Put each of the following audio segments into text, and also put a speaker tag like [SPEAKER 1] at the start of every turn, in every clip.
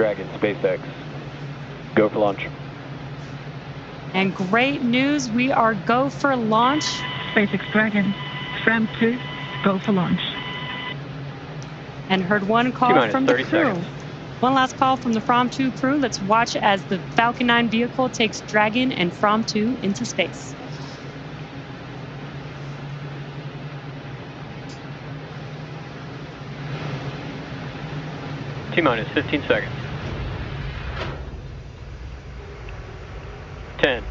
[SPEAKER 1] Dragon, SpaceX. Go for launch.
[SPEAKER 2] And great news, we are go for launch.
[SPEAKER 3] SpaceX Dragon, FRAM2, go for launch.
[SPEAKER 2] And heard one call from the crew.
[SPEAKER 1] Seconds.
[SPEAKER 2] One last call from the FRAM2 crew. Let's watch as the Falcon 9 vehicle takes Dragon and FRAM2 into space.
[SPEAKER 1] T-minus 15 seconds. 10,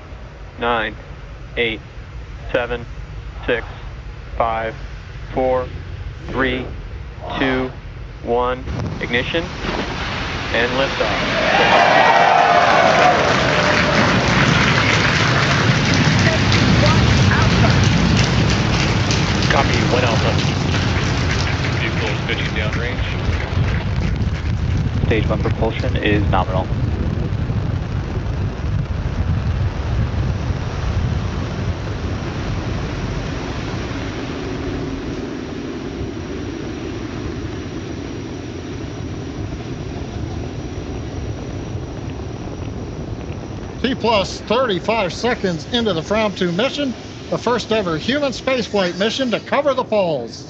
[SPEAKER 1] 9, 8, 7, 6, 5, 4, 3, 2, 1. Ignition and liftoff. Copy, 1 Alpha.
[SPEAKER 4] Vehicle is pitching downrange.
[SPEAKER 1] Stage 1 propulsion is nominal.
[SPEAKER 5] T plus 35 seconds into the FRAM2 mission, the first ever human spaceflight mission to cover the poles.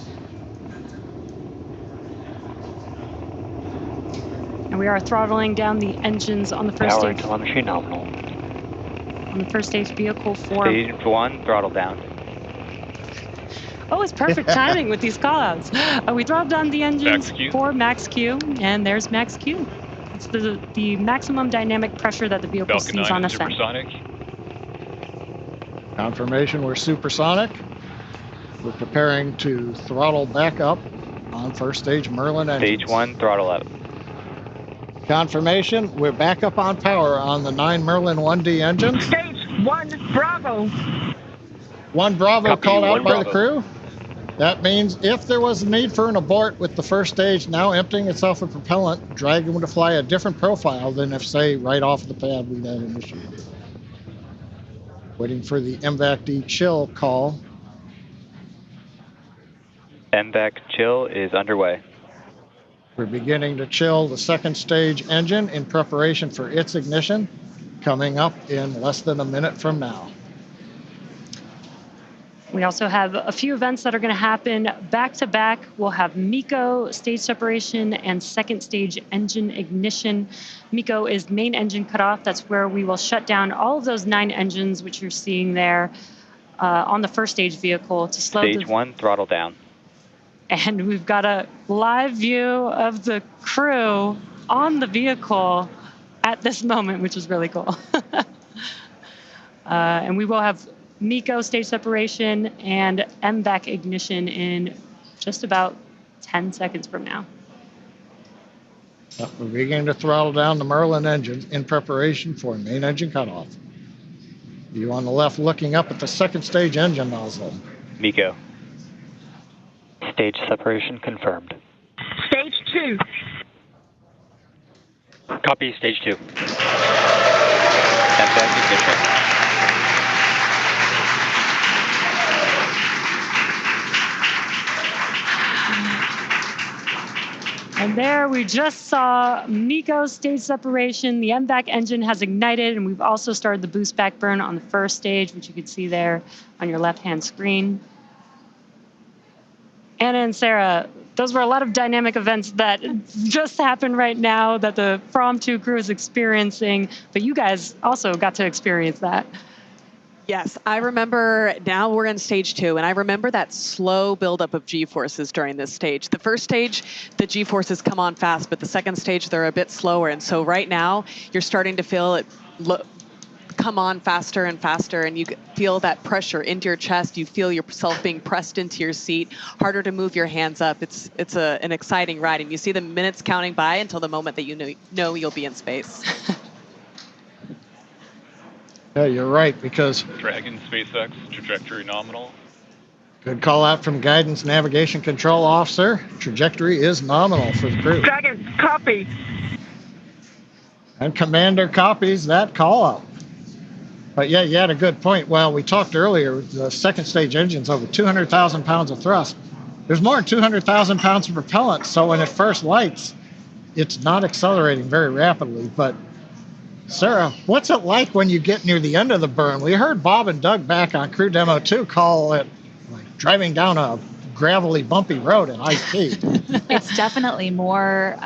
[SPEAKER 2] And we are throttling down the engines on the first
[SPEAKER 1] Power and
[SPEAKER 2] stage.
[SPEAKER 1] telemetry nominal.
[SPEAKER 2] On the first stage vehicle for.
[SPEAKER 1] Stage 1, throttle down.
[SPEAKER 2] Oh, it's perfect timing with these callouts. We throttled down the engines for max Q, and there's max Q. It's the maximum dynamic pressure that the vehicle
[SPEAKER 4] Falcon
[SPEAKER 2] sees
[SPEAKER 4] 9
[SPEAKER 2] on
[SPEAKER 4] is
[SPEAKER 2] ascent.
[SPEAKER 4] supersonic.
[SPEAKER 5] Confirmation we're supersonic. We're preparing to throttle back up on first stage Merlin engines.
[SPEAKER 1] Stage 1, throttle up.
[SPEAKER 5] Confirmation we're back up on power on the 9 Merlin 1D engines.
[SPEAKER 3] Stage 1 Bravo.
[SPEAKER 5] 1 Bravo
[SPEAKER 1] Copy,
[SPEAKER 5] called out
[SPEAKER 1] 1
[SPEAKER 5] by the
[SPEAKER 1] Bravo.
[SPEAKER 5] crew. That means if there was a need for an abort with the first stage now emptying itself of propellant, Dragon would fly a different profile than if, say, right off the pad we had initiated. Waiting for the MVAC-D chill call.
[SPEAKER 1] MVAC chill is underway.
[SPEAKER 5] We're beginning to chill the second stage engine in preparation for its ignition, coming up in less than a minute from now.
[SPEAKER 2] We also have a few events that are going to happen back to back. We'll have MECO stage separation and second stage engine ignition. MECO is main engine cutoff. That's where we will shut down all of those 9 engines, which you're seeing there on the first stage vehicle to slow
[SPEAKER 1] Stage 1, throttle down.
[SPEAKER 2] And we've got a live view of the crew on the vehicle at this moment, which is really cool. And we will have MECO stage separation and MVAC ignition in just about 10 seconds from now.
[SPEAKER 5] We're beginning to throttle down the Merlin engines in preparation for main engine cutoff. You on the left looking up at the second stage engine nozzle.
[SPEAKER 1] MECO. Stage separation confirmed.
[SPEAKER 3] Stage 2.
[SPEAKER 1] Copy, stage 2. MVAC ignition.
[SPEAKER 2] And there we just saw MECO stage separation. The MVAC engine has ignited, and we've also started the boost back burn on the first stage, which you can see there on your left-hand screen. Anna and Sarah, those were a lot of dynamic events that just happened right now that the FRAM2 crew is experiencing, but you guys also got to experience that.
[SPEAKER 6] Yes, I remember. Now we're in stage 2, and I remember that slow buildup of G-forces during this stage. The first stage, the G-forces come on fast, but the second stage, they're a bit slower. And so right now, you're starting to feel it come on faster and faster, and you feel that pressure into your chest. You feel yourself being pressed into your seat, harder to move your hands up. It's an exciting ride, and you see the minutes counting by until the moment that you know you'll be in space.
[SPEAKER 5] Yeah, you're right, because
[SPEAKER 4] Dragon, SpaceX, trajectory nominal.
[SPEAKER 5] good call out from Guidance Navigation Control Officer. Trajectory is nominal for the crew.
[SPEAKER 3] Dragon, copy.
[SPEAKER 5] And Commander copies that call out. But yeah, you had a good point. Well, we talked earlier, the second stage engine's over 200,000 pounds of thrust. There's more than 200,000 pounds of propellant, so when it first lights, it's not accelerating very rapidly. But Sarah, what's it like when you get near the end of the burn? We heard Bob and Doug back on Crew Demo 2 call it like driving down a gravelly, bumpy road at high speed.
[SPEAKER 7] It's definitely more,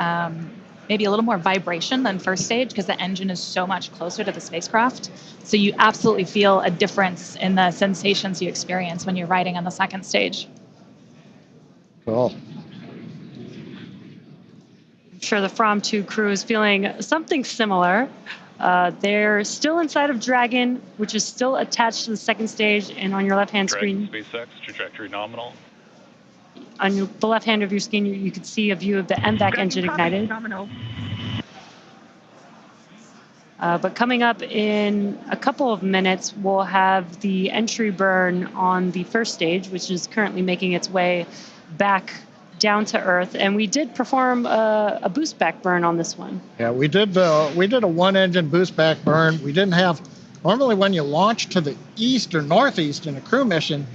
[SPEAKER 7] maybe a little more vibration than first stage because the engine is so much closer to the spacecraft. So you absolutely feel a difference in the sensations you experience when you're riding on the second stage.
[SPEAKER 5] Cool.
[SPEAKER 2] I'm sure the FRAM2 crew is feeling something similar. They're still inside of Dragon, which is still attached to the second stage, and on your left-hand
[SPEAKER 4] Dragon
[SPEAKER 2] screen,
[SPEAKER 4] SpaceX, trajectory nominal.
[SPEAKER 2] on the left hand of your screen, you can see a view of the MVAC engine ignited.
[SPEAKER 3] Nominal.
[SPEAKER 2] But coming up in a couple of minutes, we'll have the entry burn on the first stage, which is currently making its way back down to Earth. And we did perform a boost back burn on this one.
[SPEAKER 5] Yeah, we did a one-engine boost back burn. We didn't have, normally when you launch to the east or northeast in a crew mission,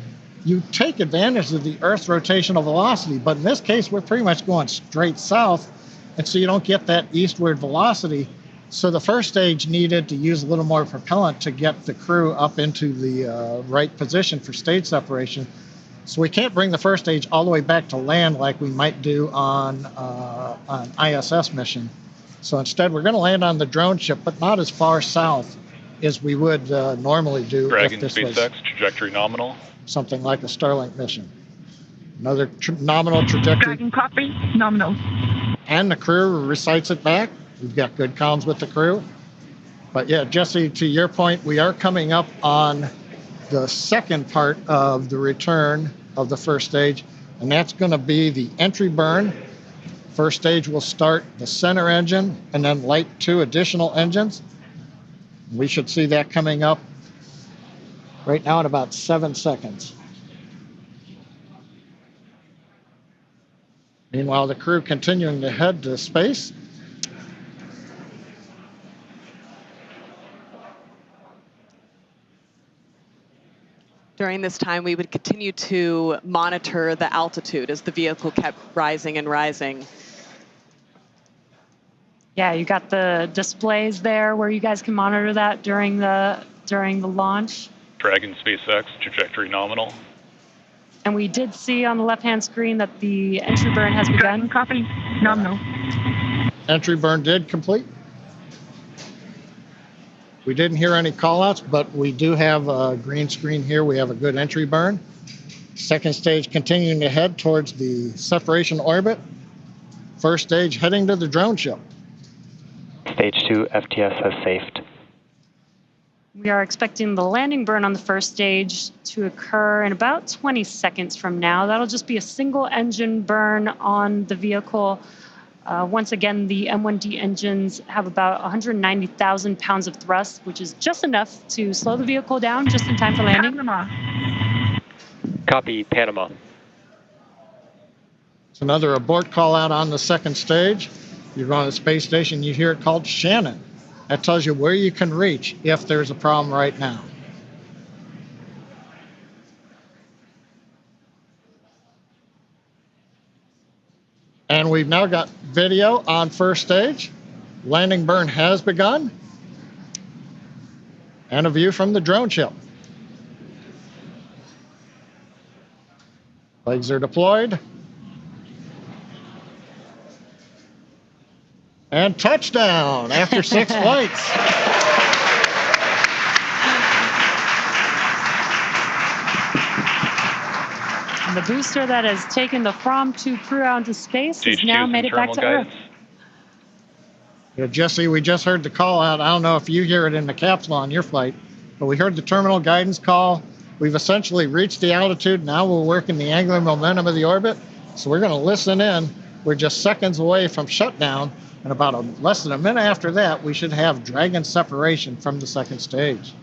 [SPEAKER 5] you take advantage of the Earth's rotational velocity. But in this case, we're pretty much going straight south, and so you don't get that eastward velocity. So the first stage needed to use a little more propellant to get the crew up into the right position for stage separation. So we can't bring the first stage all the way back to land like we might do on an ISS mission. So instead, we're going to land on the drone ship, but not as far south as we would normally do
[SPEAKER 4] Dragon
[SPEAKER 5] if this
[SPEAKER 4] SpaceX,
[SPEAKER 5] was
[SPEAKER 4] trajectory nominal.
[SPEAKER 5] something like a Starlink mission. Another nominal trajectory.
[SPEAKER 3] Dragon copy. Nominal.
[SPEAKER 5] And the crew recites it back. We've got good comms with the crew. But yeah, Jesse, to your point, we are coming up on the second part of the return of the first stage, and that's going to be the entry burn. First stage will start the center engine and then light 2 additional engines. We should see that coming up right now in about 7 seconds. Meanwhile, the crew continuing to head to space.
[SPEAKER 6] During this time, we would continue to monitor the altitude as the vehicle kept rising and rising.
[SPEAKER 2] Yeah, you got the displays there where you guys can monitor that during the launch.
[SPEAKER 4] Dragon SpaceX, trajectory nominal.
[SPEAKER 2] And we did see on the left-hand screen that the entry burn has
[SPEAKER 3] Dragon
[SPEAKER 2] begun.
[SPEAKER 3] copy. Nominal.
[SPEAKER 5] Entry burn did complete. We didn't hear any callouts, but we do have a green screen here. We have a good entry burn. Second stage continuing to head towards the separation orbit. First stage heading to the drone ship.
[SPEAKER 1] Stage 2 FTS has safed.
[SPEAKER 2] We are expecting the landing burn on the first stage to occur in about 20 seconds from now. That'll just be a single engine burn on the vehicle. Once again, the M1D engines have about 190,000 pounds of thrust, which is just enough to slow the vehicle down just in time for landing.
[SPEAKER 3] Panama.
[SPEAKER 1] Copy, Panama.
[SPEAKER 5] It's another abort call out on the second stage. You're on the space station, you hear it called Shannon. That tells you where you can reach if there's a problem right now. And we've now got video on first stage. Landing burn has begun. And a view from the drone ship. Legs are deployed. And touchdown after 6 flights.
[SPEAKER 2] And the booster that has taken the FRAM2 crew out into space has now made it back to Earth.
[SPEAKER 5] Yeah, Jesse, we just heard the call out. I don't know if you hear it in the capsule on your flight, but we heard the terminal guidance call. We've essentially reached the altitude. Now we're working the angular momentum of the orbit. So we're going to listen in. We're just seconds away from shutdown. And about less than a minute after that, we should have Dragon separation from the second stage.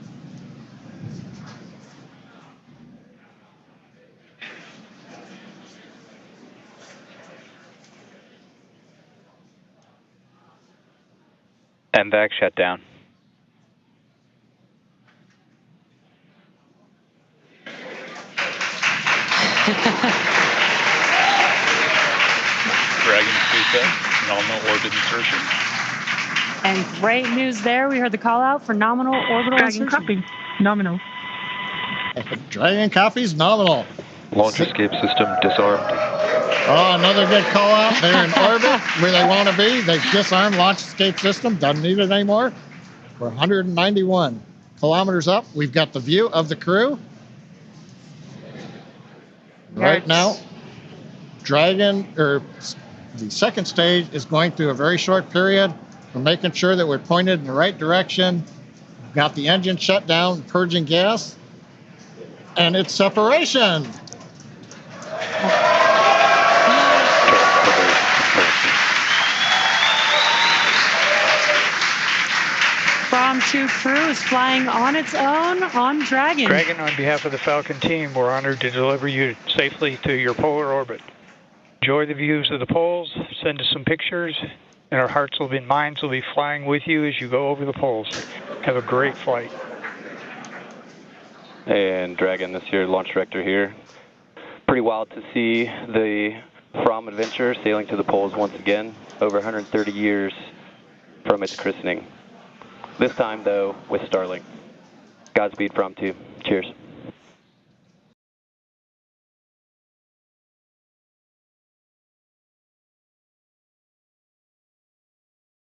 [SPEAKER 1] MVAC shut down.
[SPEAKER 4] Dragon SpaceX, nominal orbit insertion.
[SPEAKER 2] And great news there. We heard the call out for nominal orbital
[SPEAKER 3] Dragon
[SPEAKER 2] insertion.
[SPEAKER 3] copy. Nominal.
[SPEAKER 5] Dragon copies nominal.
[SPEAKER 8] Launch escape system disarmed.
[SPEAKER 5] Oh, another good call out. They're in orbit where they want to be. They've disarmed launch escape system. Doesn't need it anymore. We're 191 kilometers up. We've got the view of the crew. Right now, the second stage is going through a very short period. We're making sure that we're pointed in the right direction. We've got the engine shut down, purging gas, and it's separation.
[SPEAKER 2] Fram2 crew is flying on its own on Dragon.
[SPEAKER 9] Dragon, on behalf of the Falcon team, we're honored to deliver you safely to your polar orbit. Enjoy the views of the poles, send us some pictures, and our hearts and minds will be flying with you as you go over the poles. Have a great flight.
[SPEAKER 8] And Dragon, this is your launch director here. Pretty wild to see the FRAM adventure sailing to the poles once again, over 130 years from its christening. This time, though, with Starlink. Godspeed, FRAM2. Cheers.